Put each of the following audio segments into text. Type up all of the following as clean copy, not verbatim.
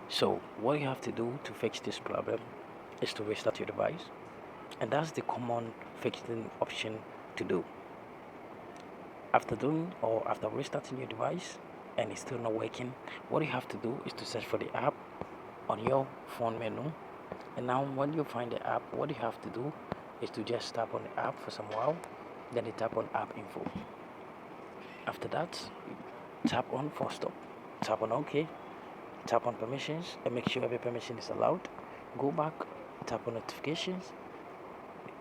So what you have to do to fix this problem is to restart your device, and that's the common fixing option to do. After restarting your device and it's still not working, what you have to do is to search for the app on your phone menu. And now when you find the app, what you have to do is to just tap on the app for some while, then you tap on app info. After that, tap on force stop, tap on OK, tap on permissions and make sure every permission is allowed. Go back, tap on notifications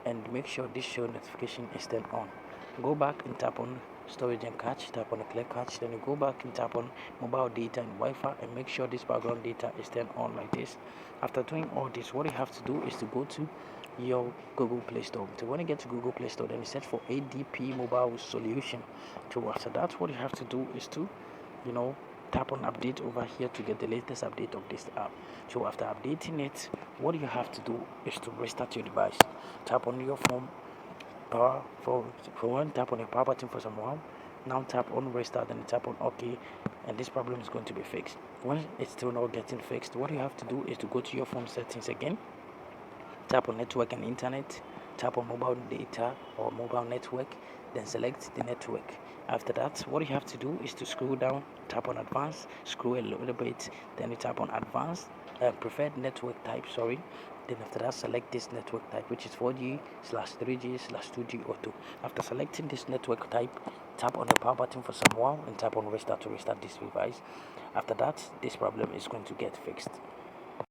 and make sure this show notification is turned on. Go back and tap on storage and cache, tap on the clear cache, then you go back and tap on mobile data and Wi-Fi and make sure this background data is turned on like this. After doing all this, what you have to do is to go to your Google Play Store. So when you get to Google Play Store, then you search for ADP Mobile solution. So after that, what you have to do is to, tap on update over here to get the latest update of this app. So after updating it, what you have to do is to restart your device. Tap on your phone power for one, tap on your power button for some while. Now tap on restart and tap on OK, and this problem is going to be fixed. When it's still not getting fixed, what you have to do is to go to your phone settings again, tap on network and internet, tap on mobile data or mobile network, then select the network. After that, what you have to do is to scroll down, tap on advanced, scroll a little bit, then you tap on advanced, preferred network type, sorry. Then after that, select this network type, which is 4G/3G/2G or 2. After selecting this network type, tap on the power button for some while and tap on restart to restart this device. After that, this problem is going to get fixed.